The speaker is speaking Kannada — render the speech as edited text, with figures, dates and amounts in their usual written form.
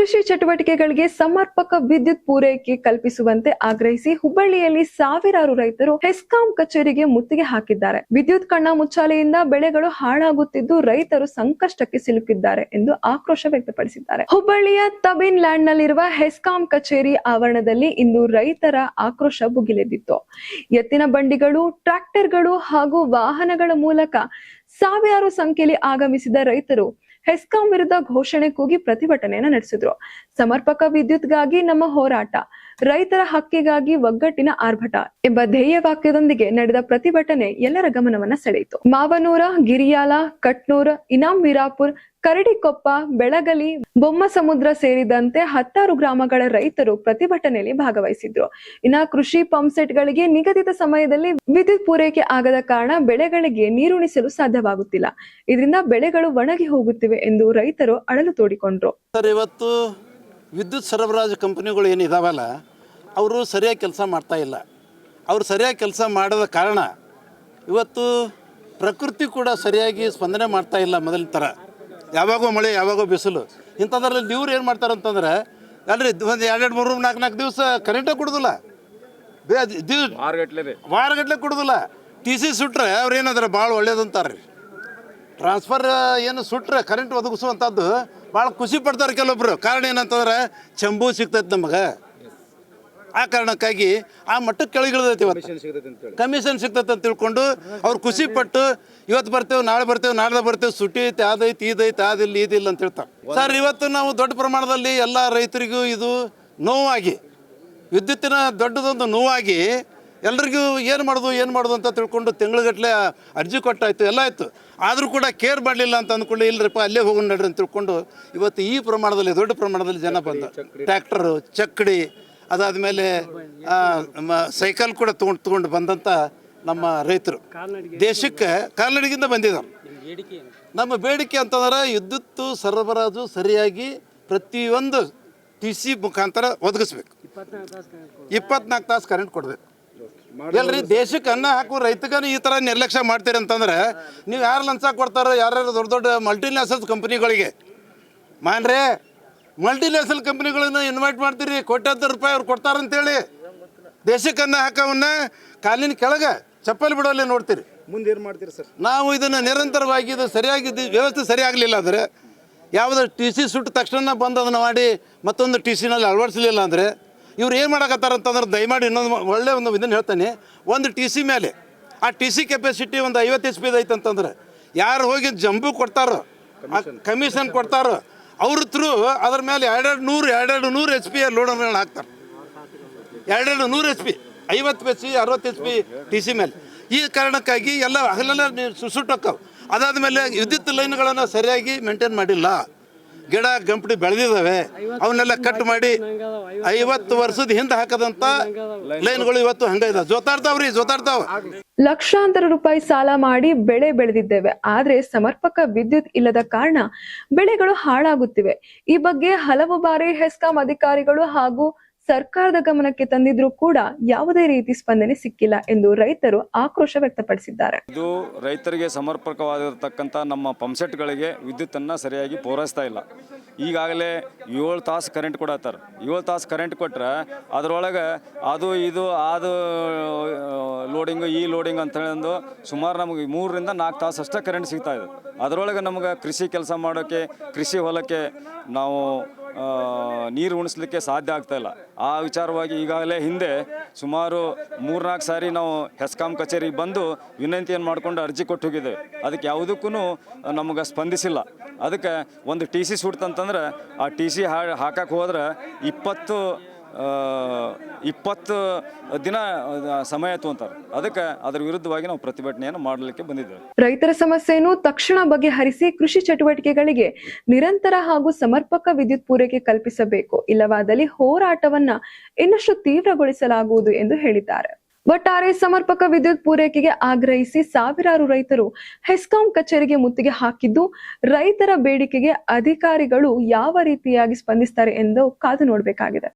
ಕೃಷಿ ಚಟುವಟಿಕೆಗಳಿಗೆ ಸಮರ್ಪಕ ವಿದ್ಯುತ್ ಪೂರೈಕೆ ಕಲ್ಪಿಸುವಂತೆ ಆಗ್ರಹಿಸಿ ಹುಬ್ಬಳ್ಳಿಯಲ್ಲಿ ಸಾವಿರಾರು ರೈತರು ಹೆಸ್ಕಾಂ ಕಚೇರಿಗೆ ಮುತ್ತಿಗೆ ಹಾಕಿದ್ದಾರೆ. ವಿದ್ಯುತ್ ಕಣ್ಣ ಮುಚ್ಚಾಲೆಯಿಂದ ಬೆಳೆಗಳು ಹಾಳಾಗುತ್ತಿದ್ದು ರೈತರು ಸಂಕಷ್ಟಕ್ಕೆ ಸಿಲುಕಿದ್ದಾರೆ ಎಂದು ಆಕ್ರೋಶ ವ್ಯಕ್ತಪಡಿಸಿದ್ದಾರೆ. ಹುಬ್ಬಳ್ಳಿಯ ತಬಿನ್ ಲ್ಯಾಂಡ್ ನಲ್ಲಿರುವ ಹೆಸ್ಕಾಂ ಕಚೇರಿ ಆವರಣದಲ್ಲಿ ಇಂದು ರೈತರ ಆಕ್ರೋಶ ಭುಗಿಲೆದ್ದಿತ್ತು. ಎತ್ತಿನ ಬಂಡಿಗಳು, ಟ್ರ್ಯಾಕ್ಟರ್ಗಳು ಹಾಗೂ ವಾಹನಗಳ ಮೂಲಕ ಸಾವಿರಾರು ಸಂಖ್ಯೆಯಲ್ಲಿ ಆಗಮಿಸಿದ ರೈತರು ಹೆಸ್ಕಾಂ ವಿರುದ್ಧ ಘೋಷಣೆ ಕೂಗಿ ಪ್ರತಿಭಟನೆಯನ್ನು ನಡೆಸಿದ್ರು. ಸಮರ್ಪಕ ವಿದ್ಯುತ್ಗಾಗಿ ನಮ್ಮ ಹೋರಾಟ, ರೈತರ ಹಕ್ಕಿಗಾಗಿ ಒಗ್ಗಟ್ಟಿನ ಆರ್ಭಟ ಎಂಬ ಧ್ಯೇಯ ವಾಕ್ಯದೊಂದಿಗೆ ನಡೆದ ಪ್ರತಿಭಟನೆ ಎಲ್ಲರ ಗಮನವನ್ನ ಸೆಳೆಯಿತು. ಮಾವನೂರ, ಗಿರಿಯಾಲ, ಕಟ್ನೂರ್, ಇನಾಂ ವೀರಾಪುರ್, ಕರಡಿಕೊಪ್ಪ, ಬೆಳಗಲಿ, ಬೊಮ್ಮಸಮುದ್ರ ಸೇರಿದಂತೆ 10 ಗ್ರಾಮಗಳ ರೈತರು ಪ್ರತಿಭಟನೆಯಲ್ಲಿ ಭಾಗವಹಿಸಿದ್ರು. ಇನ್ನ ಕೃಷಿ ಪಂಪ್ಸೆಟ್ ಗಳಿಗೆ ನಿಗದಿತ ಸಮಯದಲ್ಲಿ ವಿದ್ಯುತ್ ಪೂರೈಕೆ ಆಗದ ಕಾರಣ ಬೆಳೆಗಳಿಗೆ ನೀರುಣಿಸಲು ಸಾಧ್ಯವಾಗುತ್ತಿಲ್ಲ. ಇದರಿಂದ ಬೆಳೆಗಳು ಒಣಗಿ ಹೋಗುತ್ತಿವೆ ಎಂದು ರೈತರು ಅಳಲು ತೋಡಿಕೊಂಡ್ರು. ಇವತ್ತು ವಿದ್ಯುತ್ ಸರಬರಾಜು ಕಂಪನಿಗಳು ಏನಿದಾವಲ್ಲ, ಅವರು ಸರಿಯಾಗಿ ಕೆಲಸ ಮಾಡ್ತಾ ಇಲ್ಲ. ಅವರು ಸರಿಯಾಗಿ ಕೆಲಸ ಮಾಡದ ಕಾರಣ ಇವತ್ತು ಪ್ರಕೃತಿ ಕೂಡ ಸರಿಯಾಗಿ ಸ್ಪಂದನೆ ಮಾಡ್ತಾ ಇಲ್ಲ. ಮೊದಲಿನ ಥರ ಯಾವಾಗೋ ಮಳೆ, ಯಾವಾಗೋ ಬಿಸಿಲು, ಇಂಥದ್ರಲ್ಲಿ ಇವ್ರು ಏನು ಮಾಡ್ತಾರಂತಂದ್ರೆ ಅಲ್ರಿ ಒಂದು 2-3 4 ದಿವಸ ಕರೆಂಟೇ ಕೊಡೋದಿಲ್ಲ, ವಾರಗಟ್ಲೆ ಕೊಡೋದಿಲ್ಲ. TC ಸುಟ್ರೆ ಅವ್ರು ಏನಂದ್ರೆ ಭಾಳ ಒಳ್ಳೇದಂತಾರೆ ರೀ. ಟ್ರಾನ್ಸ್ಫರ್ ಏನು ಸುಟ್ರೆ ಕರೆಂಟ್ ಒದಗಿಸುವಂಥದ್ದು ಭಾಳ ಖುಷಿ ಪಡ್ತಾರೆ ಕೆಲವೊಬ್ರು. ಕಾರಣ ಏನಂತಂದ್ರೆ ಚಂಬು ಸಿಗ್ತೈತೆ ನಮಗೆ. ಆ ಕಾರಣಕ್ಕಾಗಿ ಆ ಮಟ್ಟಕ್ಕೆ ಕೆಳಗಿಳಿದೈತಿ. ಇವತ್ತು ಕಮಿಷನ್ ಸಿಗ್ತೈತೆ ಅಂತ ತಿಳ್ಕೊಂಡು ಅವ್ರು ಖುಷಿ ಪಟ್ಟು ಇವತ್ತು ಬರ್ತೇವೆ, ನಾಳೆ ಬರ್ತೇವೆ, ನಾಳೆ ಬರ್ತೇವೆ, ಸುಟ್ಟಿ ಐತಿ, ಅದೈತಿ, ಇದೈತಿ, ಅದಿಲ್ಲ, ಇದಿಲ್ಲ ಅಂತ ಹೇಳ್ತಾರೆ. ಸರ್, ಇವತ್ತು ನಾವು ದೊಡ್ಡ ಪ್ರಮಾಣದಲ್ಲಿ ಎಲ್ಲ ರೈತರಿಗೂ ಇದು ನೋವಾಗಿ, ವಿದ್ಯುತ್ತಿನ ದೊಡ್ಡದೊಂದು ನೋವಾಗಿ ಎಲ್ರಿಗೂ ಏನು ಮಾಡೋದು ಅಂತ ತಿಳ್ಕೊಂಡು ತಿಂಗಳಗಟ್ಟಲೆ ಅರ್ಜಿ ಕೊಟ್ಟಾಯ್ತು, ಎಲ್ಲ ಆಯಿತು. ಆದರೂ ಕೂಡ ಕೇರ್ ಮಾಡಲಿಲ್ಲ ಅಂತ ಅಂದ್ಕೊಂಡು ಇಲ್ಲರಪ್ಪ ಅಲ್ಲೇ ಹೋಗೋಣ ನಡ್ರಿ ಅಂತ ತಿಳ್ಕೊಂಡು ಇವತ್ತು ಈ ಪ್ರಮಾಣದಲ್ಲಿ, ದೊಡ್ಡ ಪ್ರಮಾಣದಲ್ಲಿ ಜನ ಬಂದ ಟ್ರ್ಯಾಕ್ಟರು, ಚಕ್ಕಡಿ, ಅದಾದಮೇಲೆ ಸೈಕಲ್ ಕೂಡ ತೊಗೊಂಡು ಬಂದಂಥ ನಮ್ಮ ರೈತರು ದೇಶಕ್ಕೆ ಕಾಲ್ನಡಿಗೆಯಿಂದ ಬಂದಿದ್ದಾರೆ. ನಮ್ಮ ಬೇಡಿಕೆ ಅಂತಂದ್ರೆ ವಿದ್ಯುತ್ ಸರಬರಾಜು ಸರಿಯಾಗಿ ಪ್ರತಿಯೊಂದು TC ಮುಖಾಂತರ ಒದಗಿಸ್ಬೇಕು. 24 ತಾಸು ಕರೆಂಟ್ ಕೊಡಬೇಕು. ಎಲ್ರಿ ದೇಶಕ್ಕೆ ಅನ್ನ ಹಾಕುವ ರೈತಗನ ಈ ಥರ ನಿರ್ಲಕ್ಷ್ಯ ಮಾಡ್ತೀರಿ ಅಂತಂದ್ರೆ ನೀವು ಯಾರು ಲಂಚ ಕೊಡ್ತಾರೋ, ಯಾರ್ಯಾರು ದೊಡ್ಡ ದೊಡ್ಡ ಮಲ್ಟಿನ್ಯಾಷನಲ್ ಕಂಪ್ನಿಗಳಿಗೆ ಮಾಡ್ರೆ, ಮಲ್ಟಿನ್ಯಾಷನಲ್ ಕಂಪ್ನಿಗಳನ್ನ ಇನ್ವೈಟ್ ಮಾಡ್ತೀರಿ, ಕೋಟ್ಯಾಂತರ ರೂಪಾಯಿ ಅವ್ರು ಕೊಡ್ತಾರಂತೇಳಿ ದೇಶಕ್ಕೆ ಅನ್ನ ಹಾಕೋವನ್ನ ಕಾಲಿನ ಕೆಳಗೆ ಚಪ್ಪಲಿ ಬಿಡೋಲ್ಲೇ ನೋಡ್ತೀರಿ. ಮುಂದೆ ಏನು ಮಾಡ್ತೀರಿ ಸರ್? ನಾವು ಇದನ್ನು ನಿರಂತರವಾಗಿ ಇದು ಸರಿಯಾಗಿ ವ್ಯವಸ್ಥೆ ಸರಿಯಾಗಲಿಲ್ಲ ಅಂದರೆ, ಯಾವುದೋ TC ಸುಟ್ಟ ತಕ್ಷಣ ಬಂದು ಅದನ್ನು ಮಾಡಿ ಮತ್ತೊಂದು TCನಲ್ಲಿ ಅಳವಡಿಸಲಿಲ್ಲ ಅಂದರೆ ಇವ್ರು ಏನು ಮಾಡೋಕತ್ತಾರಂತಂದ್ರೆ, ದಯಮಾಡಿ ಇನ್ನೊಂದು ಒಳ್ಳೆಯ ಒಂದು ಇದನ್ನು ಹೇಳ್ತಾನೆ. ಒಂದು TC ಮೇಲೆ ಆ TC ಕೆಪಾಸಿಟಿ ಒಂದು 50 HP ಐತಂತಂದ್ರೆ ಯಾರು ಹೋಗಿ ಜಂಬು ಕೊಡ್ತಾರೋ, ಕಮಿಷನ್ ಕೊಡ್ತಾರೋ ಅವ್ರ ಥ್ರೂ ಅದ್ರ ಮೇಲೆ 200 HP ಲೋಡರ್ಗಳನ್ನ ಹಾಕ್ತಾರೆ. 200 HP, 50 HP, 60 HP TC ಮೇಲೆ. ಈ ಕಾರಣಕ್ಕಾಗಿ ಎಲ್ಲ ಹಗಲೆಲ್ಲ ಸುಟ್ಟೋಕ್ಕವು. ಅದಾದಮೇಲೆ ವಿದ್ಯುತ್ ಲೈನ್ಗಳನ್ನು ಸರಿಯಾಗಿ ಮೇಂಟೈನ್ ಮಾಡಿಲ್ಲ. ಗಿಡ ಗಂಪಡಿ ಬೆಳೆದಿದ್ದಾವೆ, ಅವನ್ನೆಲ್ಲ ಕಟ್ ಮಾಡಿ 50 ವರ್ಷದ ಹಿಂದೆ ಹಾಕದಂತ ಲೈನ್ಗಳು ಇವತ್ತು ಹಂಗ ಇದಾವೆ, ಜೋತಾಡ್ತಾವ. ಲಕ್ಷಾಂತರ ರೂಪಾಯಿ ಸಾಲ ಮಾಡಿ ಬೆಳೆ ಬೆಳೆದಿದ್ದೇವೆ, ಆದ್ರೆ ಸಮರ್ಪಕ ವಿದ್ಯುತ್ ಇಲ್ಲದ ಕಾರಣ ಬೆಳೆಗಳು ಹಾಳಾಗುತ್ತಿವೆ. ಈ ಬಗ್ಗೆ ಹಲವು ಬಾರಿ ಹೆಸ್ಕಾಂ ಅಧಿಕಾರಿಗಳು ಹಾಗೂ ಸರ್ಕಾರದ ಗಮನಕ್ಕೆ ತಂದಿದ್ರೂ ಕೂಡ ಯಾವುದೇ ರೀತಿ ಸ್ಪಂದನೆ ಸಿಕ್ಕಿಲ್ಲ ಎಂದು ರೈತರು ಆಕ್ರೋಶ ವ್ಯಕ್ತಪಡಿಸಿದ್ದಾರೆ. ಇದು ರೈತರಿಗೆ ಸಮರ್ಪಕವಾಗಿರತಕ್ಕಂಥ ನಮ್ಮ ಪಂಪ್ಸೆಟ್ಗಳಿಗೆ ವಿದ್ಯುತ್ತನ್ನು ಸರಿಯಾಗಿ ಪೂರೈಸ್ತಾ ಇಲ್ಲ. ಈಗಾಗಲೇ 7 ತಾಸು ಕರೆಂಟ್ ಕೊಡತ್ತಾರೆ. 7 ತಾಸು ಕರೆಂಟ್ ಕೊಟ್ಟರೆ ಅದರೊಳಗೆ ಅದು ಲೋಡಿಂಗು, ಈ ಲೋಡಿಂಗ್ ಅಂತ ಹೇಳಂದು ಸುಮಾರು ನಮಗೆ 3 ರಿಂದ 4 ತಾಸು ಅಷ್ಟೇ ಕರೆಂಟ್ ಸಿಗ್ತಾ ಇದೆ. ಅದರೊಳಗೆ ನಮಗೆ ಕೃಷಿ ಕೆಲಸ ಮಾಡೋಕ್ಕೆ, ಕೃಷಿ ಹೊಲಕ್ಕೆ ನಾವು ನೀರು ಉಣಿಸ್ಲಿಕ್ಕೆ ಸಾಧ್ಯ ಆಗ್ತಾಯಿಲ್ಲ. ಆ ವಿಚಾರವಾಗಿ ಈಗಾಗಲೇ ಹಿಂದೆ ಸುಮಾರು 3-4 ಸಾರಿ ನಾವು ಹೆಸ್ಕಾಂ ಕಚೇರಿಗೆ ಬಂದು ವಿನಂತಿಯನ್ನು ಮಾಡಿಕೊಂಡು ಅರ್ಜಿ ಕೊಟ್ಟು ಹೋಗಿದ್ದೇವೆ. ಅದಕ್ಕೆ ಯಾವುದಕ್ಕೂ ನಮಗೆ ಸ್ಪಂದಿಸಿಲ್ಲ. ಅದಕ್ಕೆ ಒಂದು TC ಸುಡ್ತಂತಂದ್ರೆ ಆ TC ಹಾಕಕ್ಕೆ ಹೋದ್ರೆ 20 ದಿನ ಸಮಯ ತೊಗೊಂತಾರೆ. ಅದಕ್ಕೆ ಅದರ ವಿರುದ್ಧವಾಗಿ ನಾವು ಪ್ರತಿಭಟನೆಯನ್ನು ಮಾಡಲಿಕ್ಕೆ ಬಂದಿದ್ದೇವೆ. ರೈತರ ಸಮಸ್ಯೆಯನ್ನು ತಕ್ಷಣ ಬಗೆಹರಿಸಿ ಕೃಷಿ ಚಟುವಟಿಕೆಗಳಿಗೆ ನಿರಂತರ ಹಾಗೂ ಸಮರ್ಪಕ ವಿದ್ಯುತ್ ಪೂರೈಕೆ ಕಲ್ಪಿಸಬೇಕು, ಇಲ್ಲವಾದಲ್ಲಿ ಹೋರಾಟವನ್ನ ಇನ್ನಷ್ಟು ತೀವ್ರಗೊಳಿಸಲಾಗುವುದು ಎಂದು ಹೇಳಿದ್ದಾರೆ. ಒಟ್ಟಾರೆ ಸಮರ್ಪಕ ವಿದ್ಯುತ್ ಪೂರೈಕೆಗೆ ಆಗ್ರಹಿಸಿ ಸಾವಿರಾರು ರೈತರು ಹೆಸ್ಕಾಂ ಕಚೇರಿಗೆ ಮುತ್ತಿಗೆ ಹಾಕಿದ್ದು, ರೈತರ ಬೇಡಿಕೆಗೆ ಅಧಿಕಾರಿಗಳು ಯಾವ ರೀತಿಯಾಗಿ ಸ್ಪಂದಿಸ್ತಾರೆ ಎಂದು ಕಾದು ನೋಡಬೇಕಾಗಿದೆ.